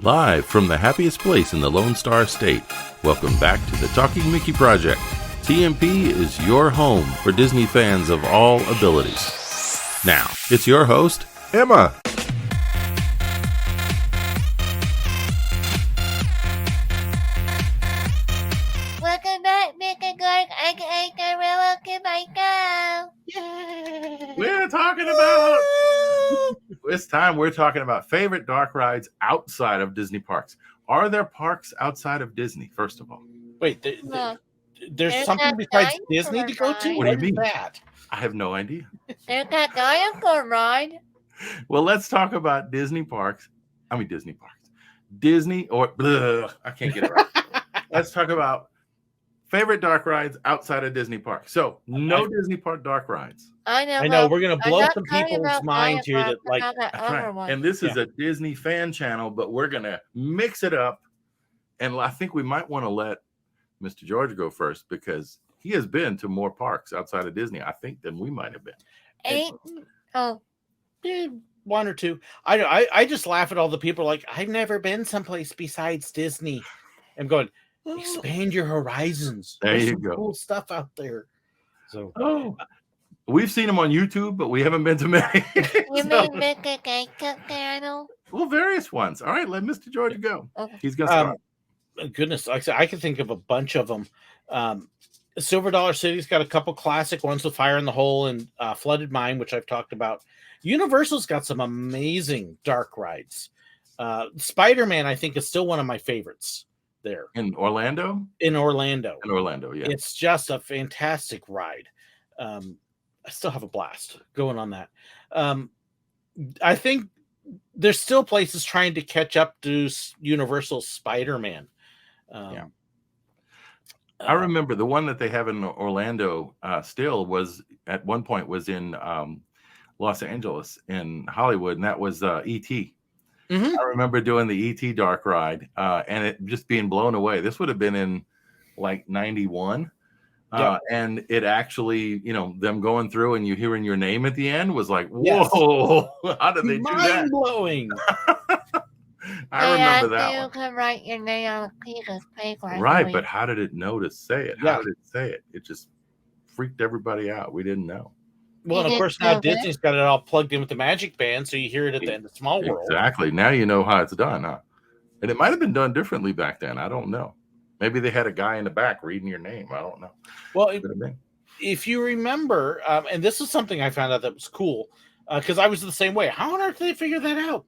Live from the happiest place in the Lone Star State, welcome back to the Talking Mickey Project. TMP is your home for Disney fans of all abilities. Now, it's your host, Emma. Welcome back, Mickey Clark, aka Gorilla Kimiko. We're talking about... This time we're talking about favorite dark rides outside of Disney parks. Are there parks outside of Disney, first of all? Wait, Look, there's there's something that besides dinosaur Disney to go to? ride. What do you What is mean? that? I have no idea. there's that dinosaur ride. Well, let's talk about Disney parks. Disney or... Bleh, I can't get it right. Let's talk about favorite dark rides outside of Disney parks. So, no Disney park dark rides. I know. I know we're gonna I'm blow not some talking people's about minds here dinosaurs, that like. I'm talking about That's other right. ones. And this is a Disney fan channel, but we're going to mix it up. And I think we might want to let Mr. George go first because he has been to more parks outside of Disney, I think, than we might have been. One or two. I just laugh at all the people like I've never been someplace besides Disney. I'm going expand your horizons. There There's you some go. cool stuff out there. So We've seen them on YouTube, but we haven't been to many. You So- mean Mickey Cake channel? well, various ones. All right, let Mr. George go. Okay. He's going to start. goodness, like I said, I can think of a bunch of them. Silver Dollar City's got a couple classic ones with Fire in the Hole and Flooded Mine, which I've talked about. Universal's got some amazing dark rides. Spider-Man, I think, is still one of my favorites there. In Orlando? In Orlando. Yeah. It's just a fantastic ride. I still have a blast going on that. I think there's still places trying to catch up to Universal Spider-Man. Yeah. I remember the one that they have in Orlando still was at one point was in Los Angeles in Hollywood, and that was E.T. Mhm. I remember doing the E.T. dark ride and it just being blown away. This would have been in like 91. Yep. And it actually, them going through and you hearing your name at the end was like, Yes. whoa, how did they do that? Mind blowing. I remember that You one. can write your name on a piece of paper. Right, but how did it know to say it? Yeah. How did it say it? It just freaked everybody out. We didn't know. Well, and of course now Disney's got it all plugged in with the Magic Band, so you hear it at the end of Small World. Exactly. Now you know how it's done, huh? And it might have been done differently back then. I don't know. Maybe they had a guy in the back reading your name. I don't know. Well, Could have been. if you remember, and this is something I found out that was cool, because I was the same way. How on earth did they figure that out?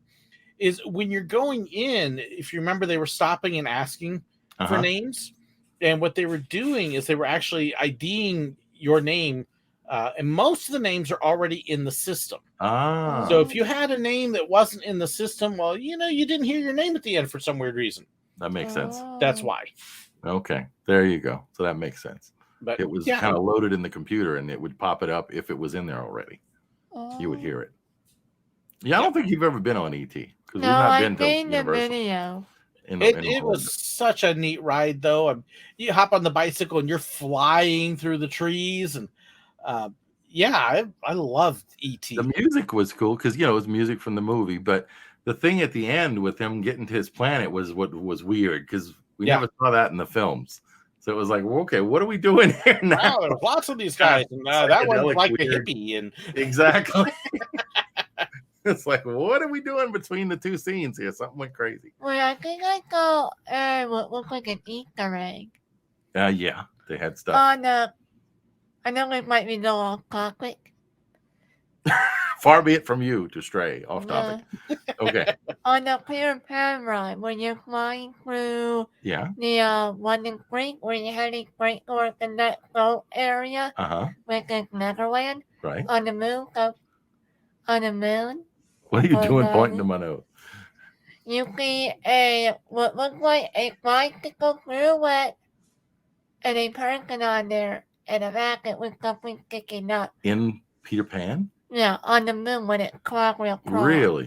Is when you're going in, if you remember, they were stopping and asking for names. And what they were doing is they were actually IDing your name. And most of the names are already in the system. Ah. So if you had a name that wasn't in the system, well, you didn't hear your name at the end for some weird reason. That makes sense. That's why. Okay. There you go. So that makes sense. But It was kind of loaded in the computer and it would pop it up if it was in there already. You would hear it. Yeah, I don't think you've ever been on ET because we've No, not I've been to seen the Universal. video. It was such a neat ride, though. You hop on the bicycle and you're flying through the trees, and I loved ET. The music was cool because it was music from the movie, but the thing at the end with him getting to his planet was what was weird because we never saw that in the films. So it was like, well, okay, what are we doing here now? Wow, there's lots of these guys, and that one's Psychedelic like weird. the hippie, and Exactly. It's like, what are we doing between the two scenes here? Something went crazy. Well, I think I saw what looked like an Easter egg. Yeah, they had stuff. I know it might be no off topic. Far be it from you to stray off topic. Okay. On the Peter Pan ride, when you're flying through Yeah. the London Creek, where you're heading straight towards the net boat area, like in Neverland, Right. on the moon. What are you Oh, doing no. pointing to my nose? You see what looks like a bicycle silhouette and a person on there, and a racket with something sticking up. In Peter Pan? Yeah, on the moon when it crawls real close. Really?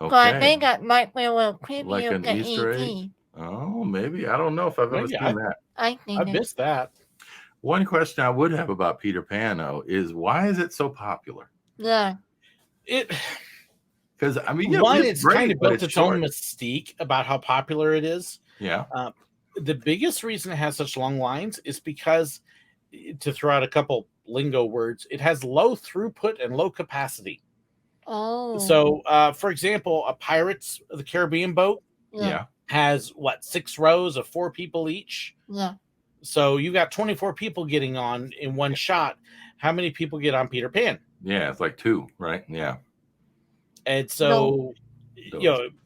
So I Okay. think that might be a little creepy Like an to Easter egg? E.T. Oh, maybe. I don't know if I've ever Maybe. seen that. I think I it. missed that. One question I would have about Peter Pan, though, is why is it so popular? Yeah. It Because I mean, It's great, kind of but built its short. own mystique about how popular it is. Yeah. The biggest reason it has such long lines is because, to throw out a couple lingo words, it has low throughput and low capacity. Oh. So, for example, a Pirates of the Caribbean boat Yeah. has 6 rows of 4 people each. Yeah. So you got 24 people getting on in one shot. How many people get on Peter Pan? Yeah, it's like 2, right? Yeah. And so,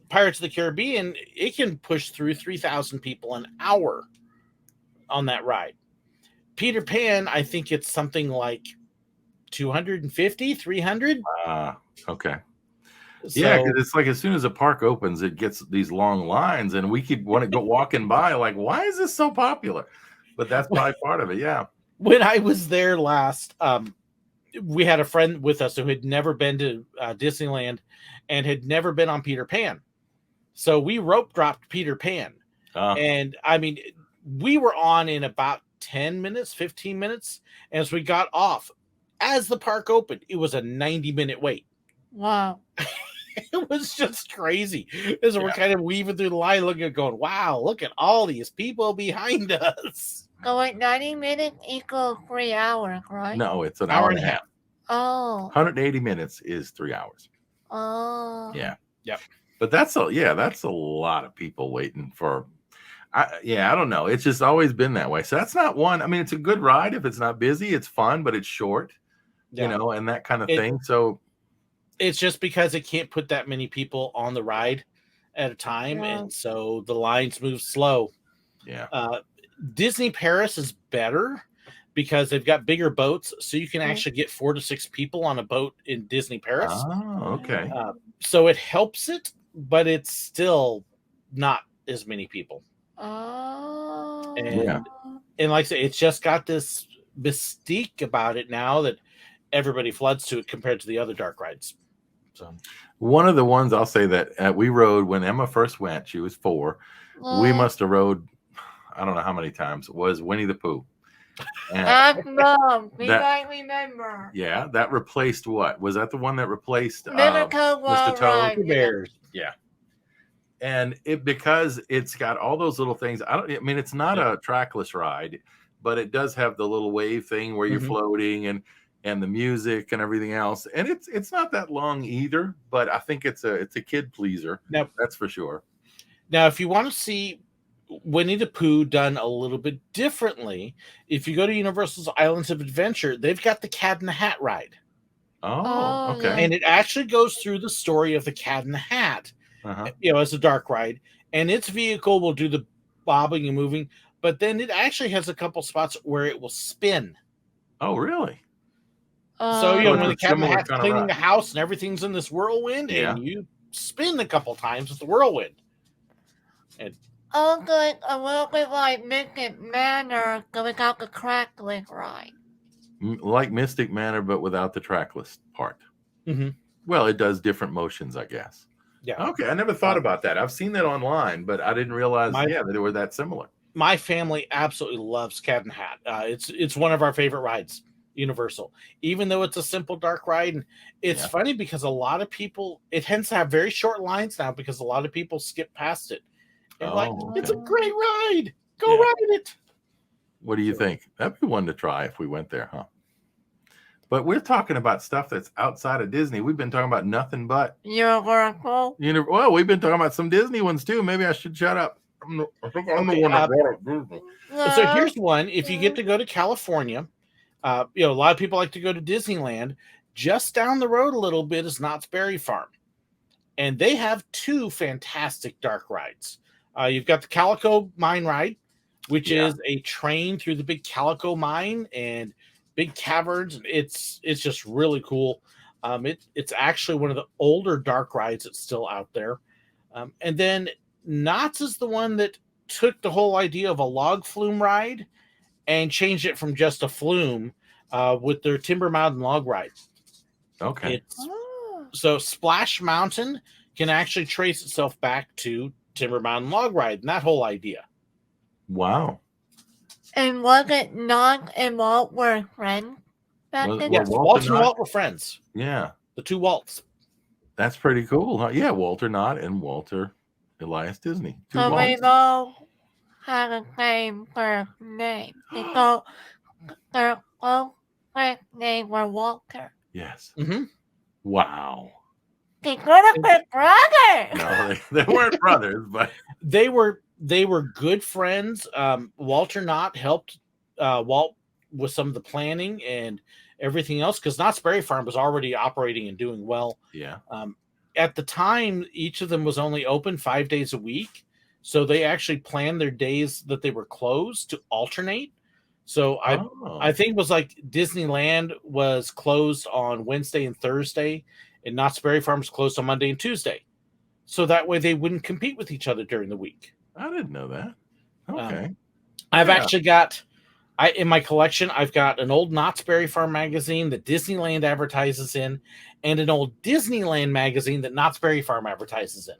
Pirates of the Caribbean, it can push through 3,000 people an hour on that ride. Peter Pan, I think it's something like 250, 300. Okay. So, Yeah, because it's like as soon as a park opens, it gets these long lines, and we keep want to go walking by, like, why is this so popular? But that's probably part of it. Yeah. when I was there last, we had a friend with us who had never been to Disneyland and had never been on Peter Pan. So we rope dropped Peter Pan. And I mean, we were on in about 10 minutes, 15 minutes. And as we got off, as the park opened, it was a 90-minute wait. Wow. It was just crazy. As we're kind of weaving through the line, looking, going, wow, look at all these people behind us. So like 90 minutes equals 3 hours, right? No, it's an hour and a half. Oh. 180 minutes is 3 hours. Oh. Yeah. Yep. But that's a lot of people waiting for. I don't know. It's just always been that way. So that's not one. I mean, it's a good ride if it's not busy. It's fun, but it's short, and that kind of thing. So it's just because it can't put that many people on the ride at a time, and so the lines move slow. Yeah. Disney Paris is better because they've got bigger boats, so you can actually get 4 to 6 people on a boat in Disney Paris. Oh, okay. So it helps it, but it's still not as many people. Oh. And like I say, it's just got this mystique about it now that everybody floods to it compared to the other dark rides. So one of the ones I'll say that we rode when Emma first went, she was 4. We must have rode, I don't know how many times, was Winnie the Pooh. That's wrong. We might remember. Yeah, that replaced what? Was that the one that replaced Mr. Toad? Bears. Yeah. And because it's got all those little things. I mean, it's not a trackless ride, but it does have the little wave thing where you're floating and the music and everything else. And it's not that long either, but I think it's a kid pleaser. Now, that's for sure. Now, if you want to see Winnie the Pooh done a little bit differently, if you go to Universal's Islands of Adventure, they've got the Cat in the Hat ride. Oh, okay. And it actually goes through the story of the Cat in the Hat, as a dark ride. And its vehicle will do the bobbing and moving, but then it actually has a couple spots where it will spin. Oh, really? So, when the Cat in the Hat's cleaning the house and everything's in this whirlwind, and you spin a couple times with the whirlwind. And good, a little bit like Mystic Manor without the trackless ride. Like Mystic Manor, but without the trackless part. Mm-hmm. Well, it does different motions, I guess. Yeah. Okay, I never thought about that. I've seen that online, but I didn't realize, that they were that similar. My family absolutely loves Cat in the Hat. It's one of our favorite rides, Universal. Even though it's a simple dark ride, and it's funny because a lot of people, it tends to have very short lines now because a lot of people skip past it. And it's a great ride. Go ride it. What do you think? That'd be one to try if we went there, huh? But we're talking about stuff that's outside of Disney. We've been talking about nothing but Universal. Well, we've been talking about some Disney ones too. Maybe I should shut up. I think I'm the one that brought up Disney. So here's one. If you get to go to California, a lot of people like to go to Disneyland. Just down the road a little bit is Knott's Berry Farm. And they have 2 fantastic dark rides. You've got the Calico Mine Ride, which is a train through the big Calico mine and big caverns. It's just really cool. It's actually one of the older dark rides that's still out there. And then Knott's is the one that took the whole idea of a log flume ride and changed it from just a flume with their Timber Mountain log ride. Okay. So Splash Mountain can actually trace itself back to Timber Mountain log ride and that whole idea. Wow. And was it Knott and Walt were friends back then? Yes, Walt and Walt were friends. Yeah. The 2 Walts. That's pretty cool, huh? Yeah, Walter Knott and Walter Elias Disney. Two So we Walters. both have the same first name. Because their both first names were Walter. Yes. Mm-hmm. Wow. They could have been brothers. No, they weren't brothers, but They were good friends. Walter Knott helped Walt with some of the planning and everything else because Knott's Berry Farm was already operating and doing well. yeah. At the time, each of them was only open 5 days a week, so they actually planned their days that they were closed to alternate. So I think it was like Disneyland was closed on Wednesday and Thursday, and Knott's Berry Farm was closed on Monday and Tuesday. So that way they wouldn't compete with each other during the week. I didn't know that. Okay. I've actually got, in my collection, I've got an old Knott's Berry Farm magazine that Disneyland advertises in, and an old Disneyland magazine that Knott's Berry Farm advertises in.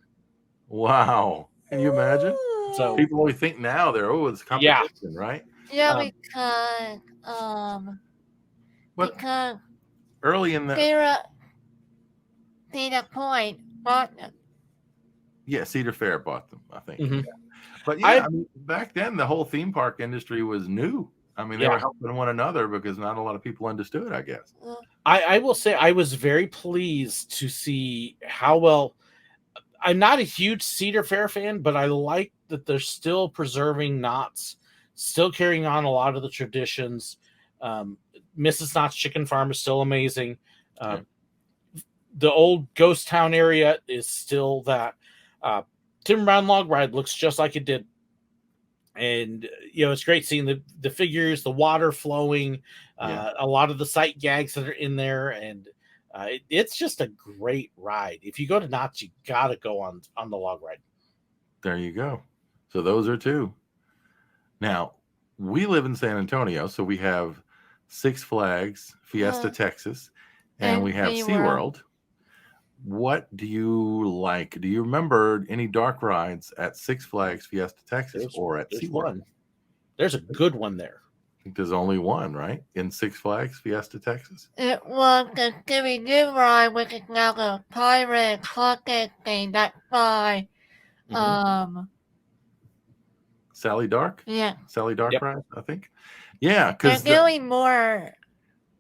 Wow. Can you imagine? So People always think now it's competition, right? Yeah, because Early in the Cedar Point bought them. yeah, Cedar Fair bought them, I think. Mhm. Yeah. But yeah, back then the whole theme park industry was new. I mean, they were helping one another because not a lot of people understood, I guess. I will say I was very pleased to see how well. I'm not a huge Cedar Fair fan, but I like that they're still preserving Knott's, still carrying on a lot of the traditions. Mrs. Knott's Chicken Farm is still amazing. The old ghost town area is still that. Tim Brown Log Ride looks just like it did. And, it's great seeing the figures, the water flowing, a lot of the sight gags that are in there. And it's just a great ride. If you go to Knott's, you got to go on the log ride. There you go. So those are two. Now, we live in San Antonio, so we have Six Flags, Fiesta, Texas, and we have SeaWorld. What do you like? Do you remember any dark rides at Six Flags, Fiesta, Texas, or at SeaWorld? There's a good one there. I think there's only one, right? In Six Flags, Fiesta, Texas? It was the Scooby-Doo ride, which is now the pirate pocket thing that's by Sally Dark? Yeah. Sally Dark ride, I think. Yeah, because they're doing more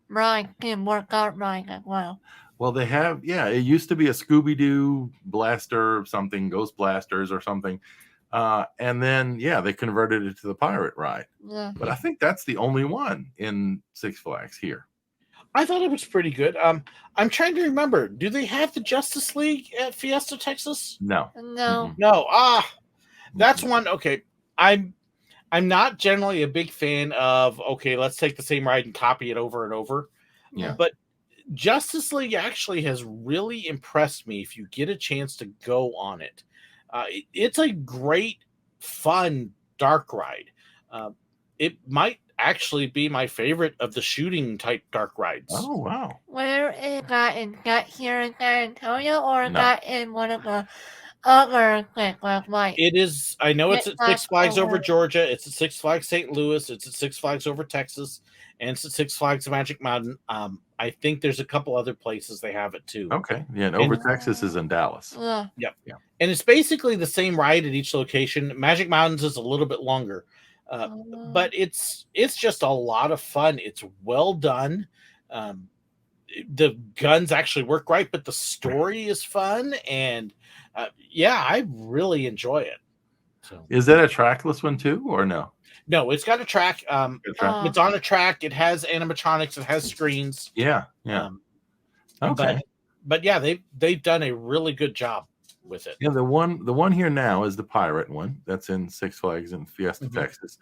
rides and more dark rides as well. Well, they have, it used to be a Scooby-Doo blaster, something, Ghost Blasters or something. And then, they converted it to the pirate ride. Yeah. But I think that's the only one in Six Flags here. I thought it was pretty good. I'm trying to remember. Do they have the Justice League at Fiesta, Texas? No. No. No. That's one. Okay. I'm not generally a big fan of, let's take the same ride and copy it over and over. Yeah. But Justice League actually has really impressed me if you get a chance to go on it. It's a great, fun, dark ride. It might actually be my favorite of the shooting type dark rides. Oh, wow. Where is that? Is that here in San Antonio or is that in one of the other Six Flags? Like, it is. I know it's at Six Flags over Georgia. It's at Six Flags St. Louis. It's at Six Flags over Texas. And it's at Six Flags Magic Mountain. I think there's a couple other places they have it too. Okay. Yeah, and over Texas is in Dallas. Yep. Yeah. And it's basically the same ride at each location. Magic Mountains is a little bit longer. But it's just a lot of fun. It's well done. The guns actually work right, but the story is fun. And I really enjoy it. So. Is that a trackless one too, or no? No, it's got a track. It's on a track. It has animatronics. It has screens. Yeah. Okay. But they've done a really good job with it. Yeah, the one here now is the pirate one. That's in Six Flags in Fiesta, Texas.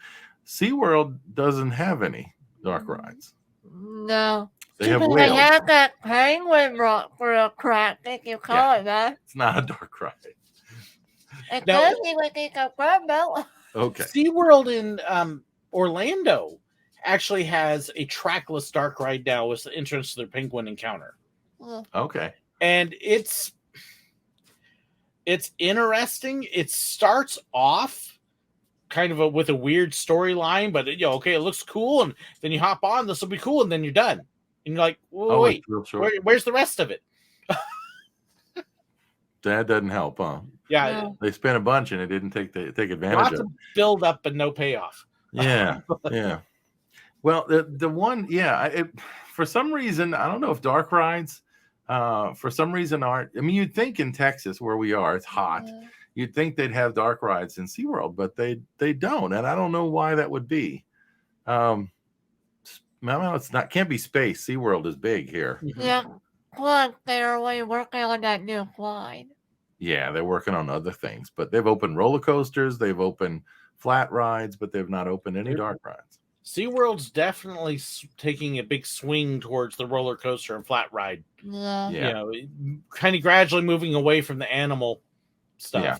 SeaWorld doesn't have any dark rides. No. They have They have that penguin rock for a crack, if you call it that. It's not a dark ride. It could be with the Bell. Okay. SeaWorld in Orlando actually has a trackless dark ride now with the entrance to their penguin encounter. Okay. And it's interesting. It starts off kind of with a weird storyline, but it looks cool, and then you hop on, this will be cool, and then you're done. And you're like, wait, where's the rest of it? That doesn't help, huh? Yeah, No. They spent a bunch and it didn't take advantage lots of of it. build up but no payoff. Yeah, yeah. Well, the one, for some reason, I don't know if dark rides, for some reason aren't. I mean, you'd think in Texas where we are, it's hot. Yeah. You'd think they'd have dark rides in SeaWorld, but they don't, and I don't know why that would be. No, it's not. Can't be space. SeaWorld is big here. Yeah. Plus, they're already working on that new slide. Yeah, they're working on other things, but they've opened roller coasters, they've opened flat rides, but they've not opened any dark rides. SeaWorld's definitely taking a big swing towards the roller coaster and flat ride. Yeah. You know, kind of gradually moving away from the animal stuff. Yeah.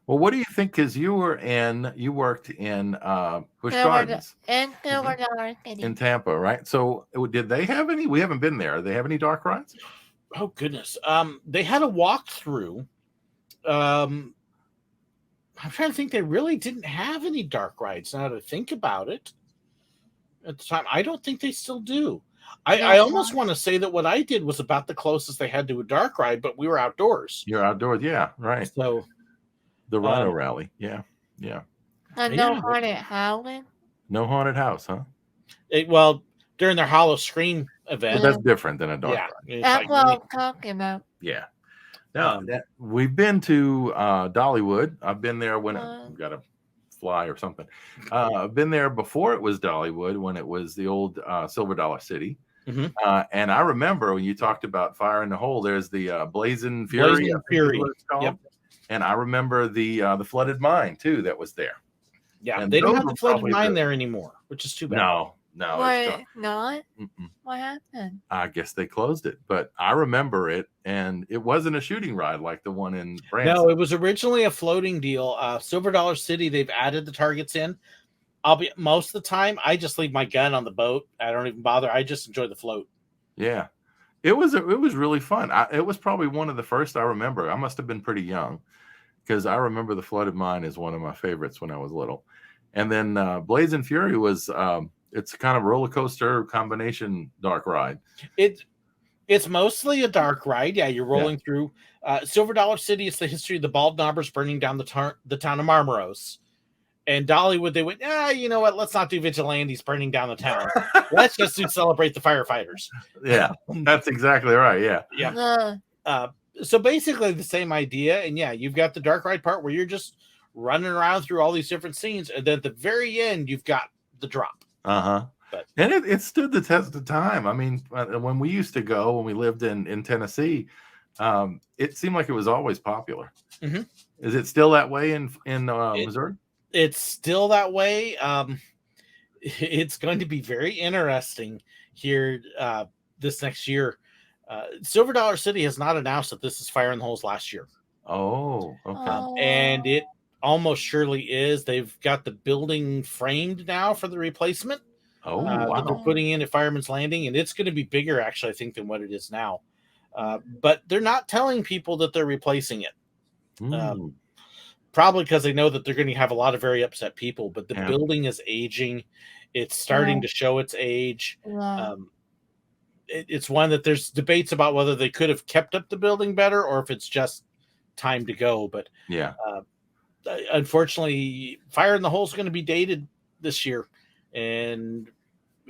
Well, what do you think? Because you worked in Busch Gardens And Silver Dollar City. in Tampa, right? So did they have any? We haven't been there. Do they have any dark rides? Oh goodness. They had a walkthrough. I'm trying to think. They really didn't have any dark rides. Now to think about it, at the time, I don't think they still do. I almost want to say that what I did was about the closest they had to a dark ride, but we were outdoors. You're outdoors, yeah, right. So the Rhino Rally, yeah. And no haunted house. No haunted house, huh? Well, during their Hollow Scream event, But that's different than a dark ride. it's That's what I'm talking about. Yeah. Now we've been to Dollywood. I've been there when I've got to fly or something. I've been there before it was Dollywood, when it was the old Silver Dollar City. And I remember when you talked about Fire in the Hole, there's the Blazing Fury. Blazing Fury. Yep. And I remember the flooded mine too that was there. Yeah, and they don't have the flooded mine there anymore, which is too bad. No. Wait, not? Mm-mm. What happened? I guess they closed it, but I remember it, and it wasn't a shooting ride like the one in Branson. No, it was originally a floating deal. Silver Dollar City, they've added the targets in. Most of the time, I just leave my gun on the boat. I don't even bother. I just enjoy the float. Yeah, it was really fun. It was probably one of the first I remember. I must have been pretty young, because I remember the flooded mine is one of my favorites when I was little. And then Blazing Fury was it's kind of roller coaster combination dark ride. It's mostly a dark ride. Yeah, you're rolling through Silver Dollar City. It's the history of the bald knobbers burning down the town of Marmaros. And Dollywood, they went, you know what? Let's not do vigilantes burning down the town. Let's just celebrate the firefighters. Yeah, that's exactly right. Yeah. So basically the same idea. And you've got the dark ride part where you're just running around through all these different scenes. And then at the very end, you've got the drop. And it stood the test of time. I mean, when we used to go, when we lived in Tennessee, it seemed like it was always popular. Is it still that way in Missouri? It's still that way. It's going to be very interesting here this next year. Silver Dollar City has not announced that this is Fire in the Hole's last year. Oh, okay. And it almost surely is. They've got the building framed now for the replacement. That they're putting in at Fireman's Landing, and it's going to be bigger, actually, I think, than what it is now. But they're not telling people that they're replacing it. Probably because they know that they're going to have a lot of very upset people. But the building is aging; it's starting to show its age. It's one that there's debates about whether they could have kept up the building better or if it's just time to go. But unfortunately, Fire in the Hole is going to be dated this year, and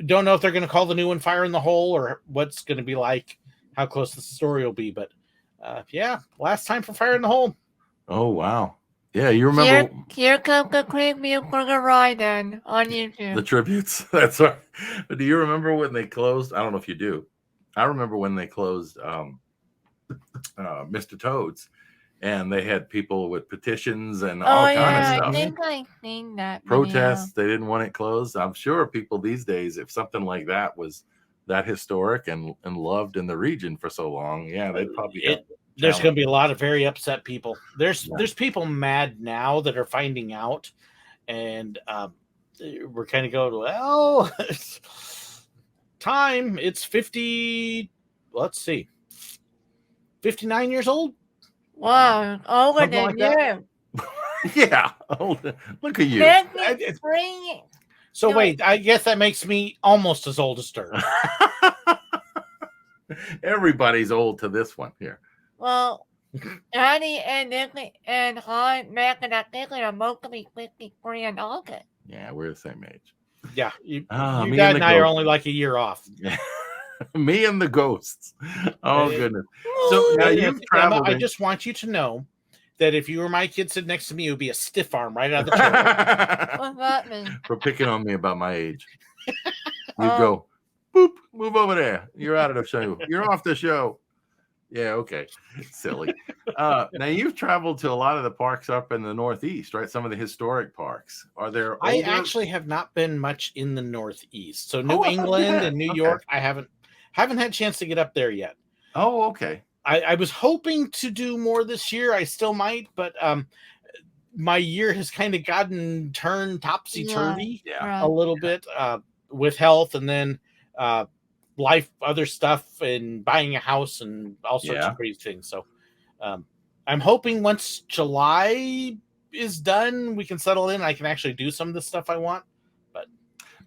don't know if they're going to call the new one Fire in the Hole or what's going to be like, how close the story will be. But last time for Fire in the Hole. Oh, wow. Yeah, you remember. Here comes the preview for the ride then on YouTube. The tributes. That's right. But do you remember when they closed? I don't know if you do. I remember when they closed Mr. Toad's, and they had people with petitions and all kind of stuff. I think I've seen that. Protests. They didn't want it closed. I'm sure people these days, if something like that was that historic and loved in the region for so long, they'd probably there's going to be a lot of very upset people. There's people mad now that are finding out, and we're kind of going, well, time. It's 50. Let's see, 59 years old. Wow, older than like you. Yeah, look at you. So wait, I guess that makes me almost as old as Stern. Everybody's old to this one here. Well, Daddy and Nicky and I back in that particular mostly 53 and August. Yeah, we're the same age. Yeah, you Me dad and and the I are ghost. only like a year off. Me and the ghosts. Oh goodness. So now you've Emma, traveled. I just want you to know that if you were my kid sitting next to me, it would be a stiff arm right out of the chair. What's that mean? For picking on me about my age. You Oh. go, boop, move over there. You're out of the show. You're off the show. Yeah, okay. Silly. Now you've traveled to a lot of the parks up in the Northeast, right? Some of the historic parks. Are there I older? actually have not been much in the Northeast. So New I thought you England had. and New Okay. York, I haven't had a chance to get up there yet. Oh, okay. I was hoping to do more this year. I still might, but my year has kind of gotten turned topsy-turvy a little bit with health, and then life, other stuff, and buying a house and all sorts of crazy things. So I'm hoping once July is done, we can settle in. I can actually do some of the stuff I want. But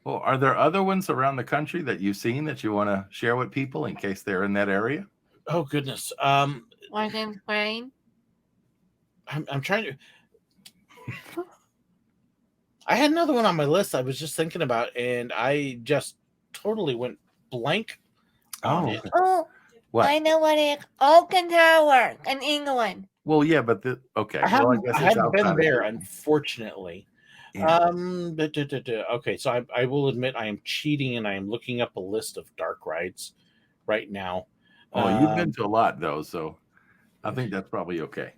well, are there other ones around the country that you've seen that you want to share with people in case they're in that area? Oh goodness. Like in Spain? I'm trying to. I had another one on my list I was just thinking about, and I just totally went blank on it. Oh, what? I know what it is. Oaken Tower in England. Well, yeah, but okay. I well, haven't, I guess I it's haven't been outside of there, England. unfortunately. Yeah. Okay, so I will admit I am cheating, and I am looking up a list of dark rides right now. Oh, you've been to a lot though, so I think that's probably okay.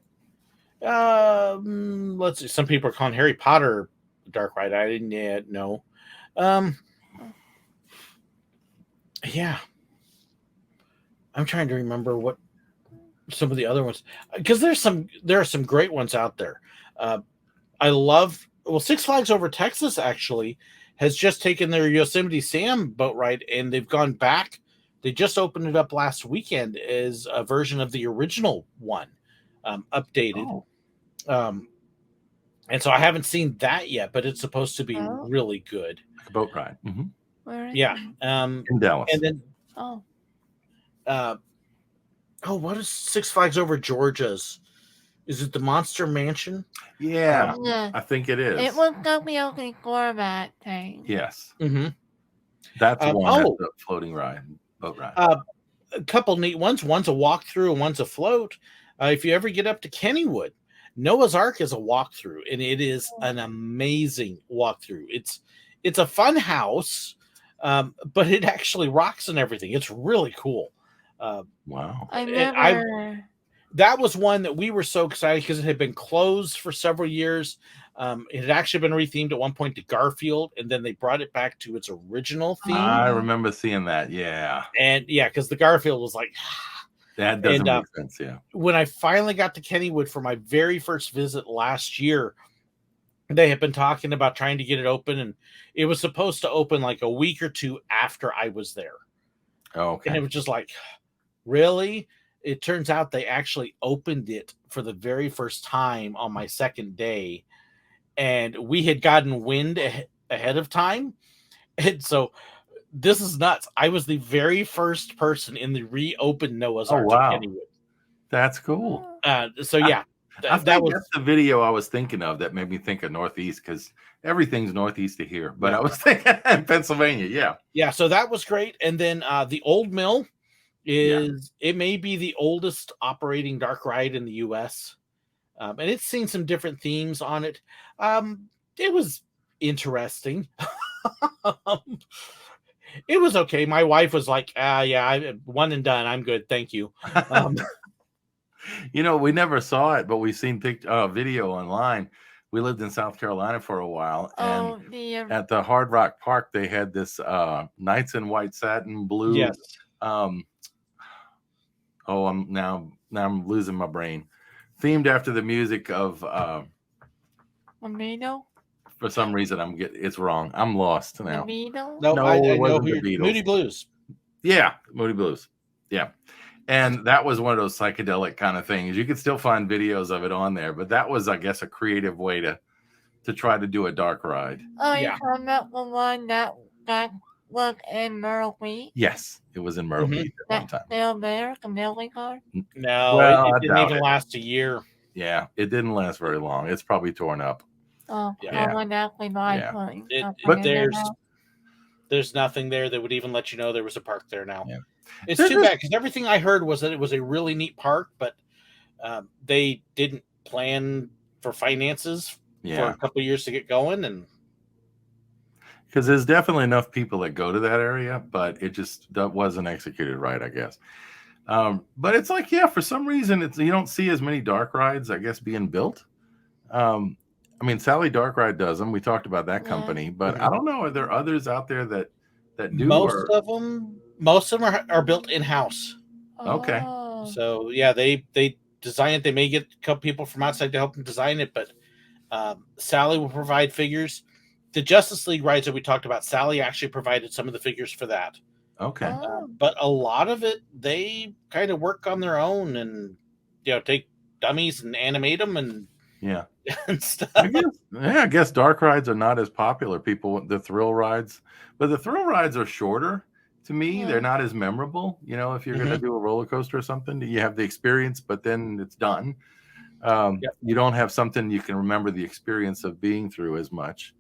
Let's see. Some people are calling Harry Potter a dark ride. I didn't yet know. Yeah, I'm trying to remember what some of the other ones, because there are some great ones out there. I love Six Flags Over Texas actually has just taken their Yosemite Sam boat ride, and they've gone back. They just opened it up last weekend as a version of the original one, updated. And so I haven't seen that yet, but it's supposed to be really good. Like a boat ride. Mm-hmm. Yeah. In Dallas. And then what is Six Flags Over Georgia's? Is it the Monster Mansion? Yeah, I think it is. It was going to be opening format thing. Yes. Mm-hmm. That's one. That's a floating ride, boat ride. A couple neat ones. One's a walkthrough and one's a float. If you ever get up to Kennywood, Noah's Ark is a walkthrough, and it is an amazing walkthrough. It's a fun house, but it actually rocks and everything. It's really cool. Wow. I remember. That was one that we were so excited because it had been closed for several years. It had actually been rethemed at one point to Garfield, and then they brought it back to its original theme. I remember seeing that. Yeah. And because the Garfield was like, that doesn't make sense. Yeah. When I finally got to Kennywood for my very first visit last year, they had been talking about trying to get it open, and it was supposed to open like a week or two after I was there. Okay. And it was just like, really? It turns out they actually opened it for the very first time on my second day, and we had gotten wind ahead of time. And so this is nuts. I was the very first person in the reopened Noah's Ark. Wow. That's cool. So yeah, that was the video I was thinking of that made me think of Northeast, because everything's Northeast of here. But I was thinking Pennsylvania. Yeah. So that was great. And then the Old Mill it may be the oldest operating dark ride in the U.S. And it's seen some different themes on it. It was interesting. It was okay. My wife was like, I one and done. I'm good. Thank you. We never saw it, but we've seen video online. We lived in South Carolina for a while, and at the Hard Rock Park, they had this Knights in White Satin Blue. Yes. I'm losing my brain. Themed after the music of Beatles? For some reason, it's wrong. I'm lost now. The Beatles? No, I it wasn't know the Beatles. Moody Blues. Yeah, Moody Blues. Yeah. And that was one of those psychedelic kind of things. You could still find videos of it on there, but that was, I guess, a creative way to try to do a dark ride. Oh, yeah. You talking about the one that got was in Myrtle Beach. Yes, it was in Myrtle Mhm. Beach at one That's time. still there, Chameleon Card. No, Well, it I didn't doubt even it. last a year. Yeah, it didn't last very long. It's probably torn up. Oh, Yeah. someone actually might Yeah. put It, something But in there there's now. there's nothing there that would even let you know there was a park there now. Yeah. It's There's too this- bad because everything I heard was that it was a really neat park, but they didn't plan for finances for Yeah, a couple of years to get going, and because there's definitely enough people that go to that area, but it just wasn't executed right, I guess. But it's like, yeah, for some reason, you don't see as many dark rides, I guess, being built. I mean, Sally Dark Ride does them. We talked about that Yeah. company, but I don't know. Are there others out there that do? most of them are built in house. Okay. Oh. So yeah, they design it. They may get a couple people from outside to help them design it, but Sally will provide figures. The Justice League rides that we talked about, Sally actually provided some of the figures for that. Okay. Oh. But a lot of it, they kind of work on their own and take dummies and animate them and Yeah. and stuff. I guess dark rides are not as popular. The thrill rides, but the thrill rides are shorter. To me, they're not as memorable. If you're going to do a roller coaster or something, you have the experience, but then it's done. You don't have something you can remember the experience of being through as much.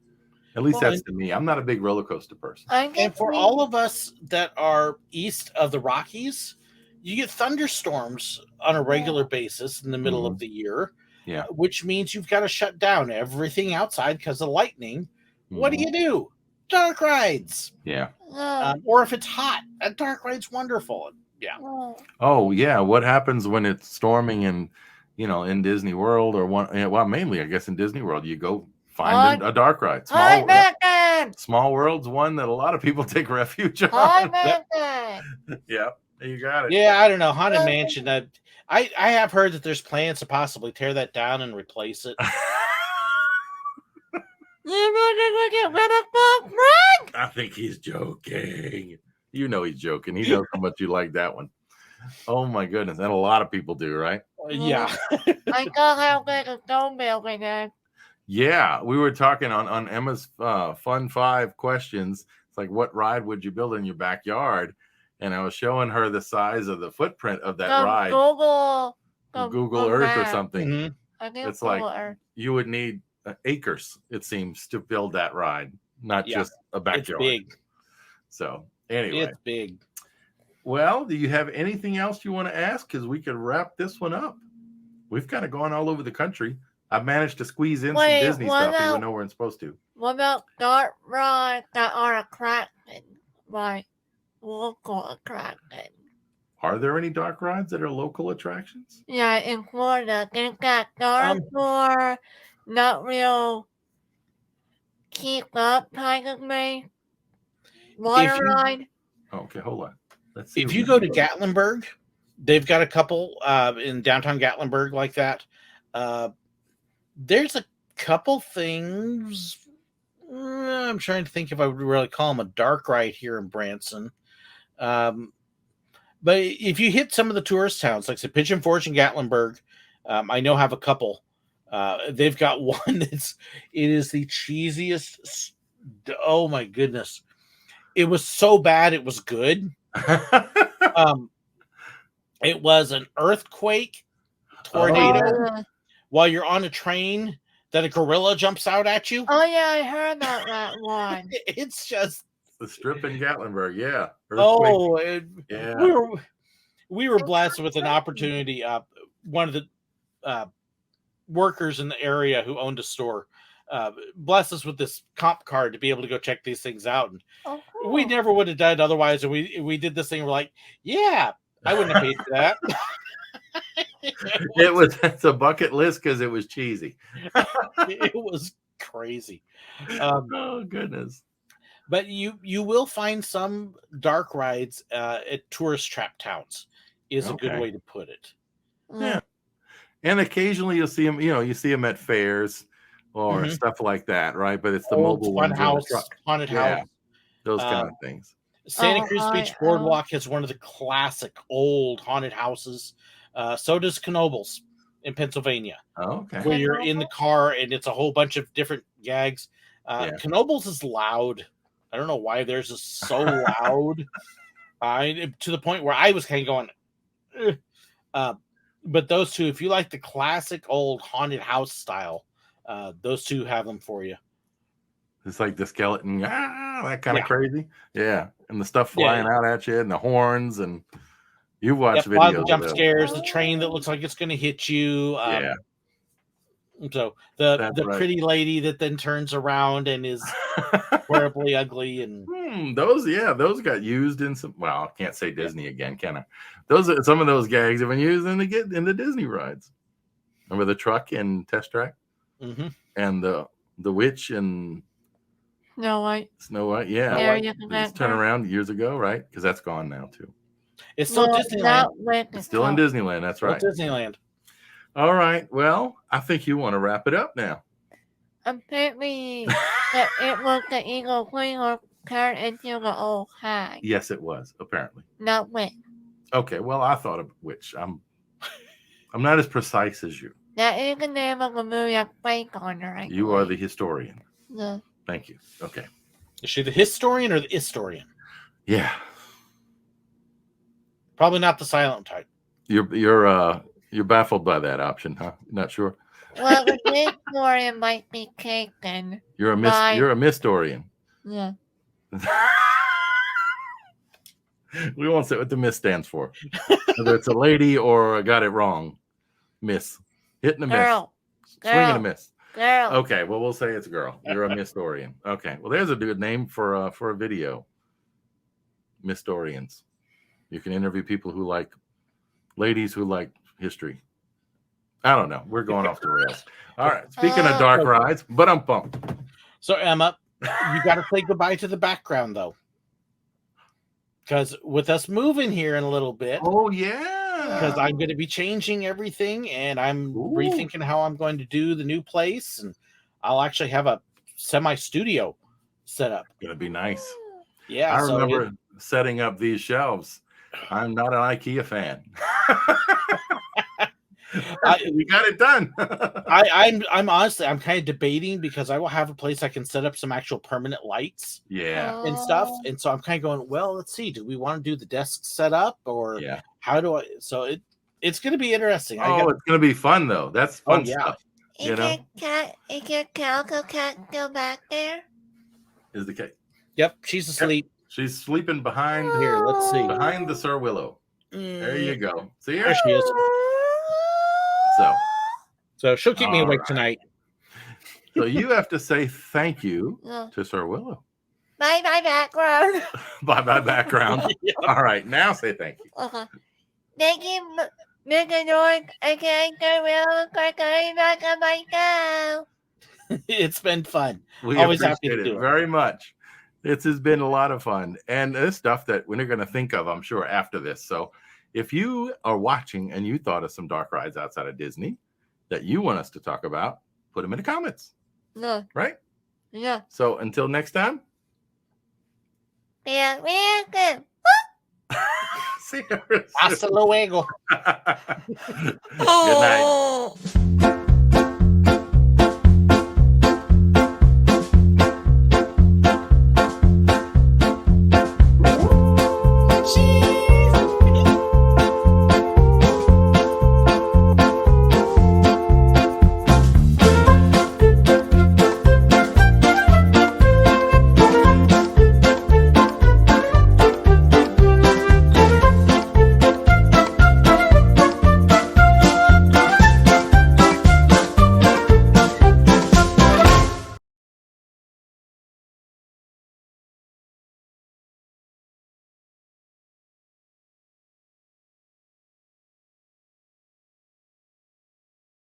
At least that's to me. I'm not a big roller coaster person. And for all of us that are east of the Rockies, you get thunderstorms on a regular basis in the middle of the year. Yeah. Which means you've got to shut down everything outside because of lightning. What do? Dark rides. Yeah. Or if it's hot, a dark ride's wonderful. Yeah. Oh, yeah. What happens when it's storming in Disney World or mainly, I guess, in Disney World, you go find a dark ride. Small World's one that a lot of people take refuge on. Yeah, you got it. Yeah, I don't know. Haunted Mansion. I have heard that there's plans to possibly tear that down and replace it. I think he's joking. He's joking. He knows how much you like that one. Oh my goodness. And a lot of people do, right? Yeah. I got how big a stone building is. Yeah, we were talking on Emma's Fun 5 questions. It's like, what ride would you build in your backyard? And I was showing her the size of the footprint of that ride. Google Earth or something. Mm-hmm. It's like you would need acres, it seems, to build that ride, not just a backyard. It's big. So anyway, it's big. Well, do you have anything else you want to ask? Because we could wrap this one up. We've kind of gone all over the country. I've managed to squeeze in some Disney stuff even though we're not supposed to. What about dark rides that are attracted? Like local attractions? Are there any dark rides that are local attractions? Yeah, in Florida. They've got dark tour, not real keep up kind of way. Water ride. Okay, hold on. Let's see. If you go to Gatlinburg, they've got a couple in downtown Gatlinburg like that. There's a couple things. I'm trying to think if I would really call them a dark ride here in Branson. But if you hit some of the tourist towns, like the Pigeon Forge and Gatlinburg, I know have a couple. They've got one it is the cheesiest. Oh my goodness. It was so bad it was good. It was an earthquake tornado while you're on a train that a gorilla jumps out at you. Oh yeah, I heard about that one. It's just the strip in Gatlinburg, yeah. We were blessed with an opportunity. One of the workers in the area who owned a store blessed us with this comp card to be able to go check these things out. And cool. We never would have done it otherwise. And we did this thing. We're like, yeah, I wouldn't have paid for that. It's a bucket list because it was cheesy. It was crazy. Oh goodness. But you will find some dark rides at tourist trap towns is a good way to put it. Yeah. And occasionally you'll see them, you see them at fairs or stuff like that, right? But it's the mobile ones. Haunted house. Those kind of things. Santa Cruz Beach Boardwalk has one of the classic old haunted houses. So does Knoebels in Pennsylvania. Okay. Where you're in the car and it's a whole bunch of different gags. Knoebels is loud. I don't know why theirs is so loud. To the point where I was kind of going. But those two, if you like the classic old haunted house style, those two have them for you. It's like the skeleton, that kind of crazy. Yeah. And the stuff flying out at you and the horns, and you watch videos. A lot of the jump scares, the train that looks like it's going to hit you. So the pretty lady that then turns around and is terribly ugly. And those got used in some. Well, I can't say Disney again, can I? Some of those gags have been used in the Disney rides. Remember the truck in Test Track, and the witch and Snow White, yeah. It's turned around years ago, right? Because that's gone now too. It's still Disneyland. It's still in Disneyland. That's right. Disneyland. All right. Well, I think you want to wrap it up now. Apparently, it was the Eagle Queen or turned into the old hag. Yes, it was. Apparently, not witch. Okay. Well, I thought of witch. I'm not as precise as you. That is the name of the movie I played on her. You are the historian. Yeah. Thank you. Okay. Is she the historian or the historian? Yeah. Probably not the silent type. You're baffled by that option, huh? Not sure. Well, the historian might be taken. You're a mistorian. Yeah. We won't say what the miss stands for. Whether it's a lady or got it wrong. Miss. Hitting a miss. Girl. Swinging a miss. Girl. Okay, well, we'll say it's a girl. You're a Mistorian. Okay, well, there's a good name for a video. Mistorians. You can interview people who like ladies who like history. I don't know. We're going off the rails. All right. Speaking of dark rides, but I'm pumped. So Emma, you got to say goodbye to the background though, because with us moving here in a little bit. Oh yeah. Because I'm going to be changing everything, and I'm rethinking how I'm going to do the new place, and I'll actually have a semi-studio set up. Gonna be nice. Yeah, I remember setting up these shelves. I'm not an IKEA fan. We got it done. I'm honestly, I'm kind of debating because I will have a place I can set up some actual permanent lights, and stuff. And so I'm kind of going, well, let's see, do we want to do the desk set up or how do I? So it's going to be interesting. It's going to be fun though. That's fun stuff. Is your calico cat still back there? Is the cat? Yep, she's asleep. Yep. She's sleeping behind here. Let's see, behind the Sir Willow. There you go. See her? There she is. So she'll keep me awake tonight. So you have to say thank you to Sir Willow. Bye background. Bye background. All right, now say thank you. Okay. Thank you, Mr. North. Okay, Sir Willow, for coming back on my show. It's been fun. We always happy to do it very much. This has been a lot of fun, and this stuff that we're going to think of, I'm sure, after this. So if you are watching and you thought of some dark rides outside of Disney that you want us to talk about, put them in the comments. Yeah. Right? Yeah. So until next time. Yeah, welcome. Hasta luego. Good night.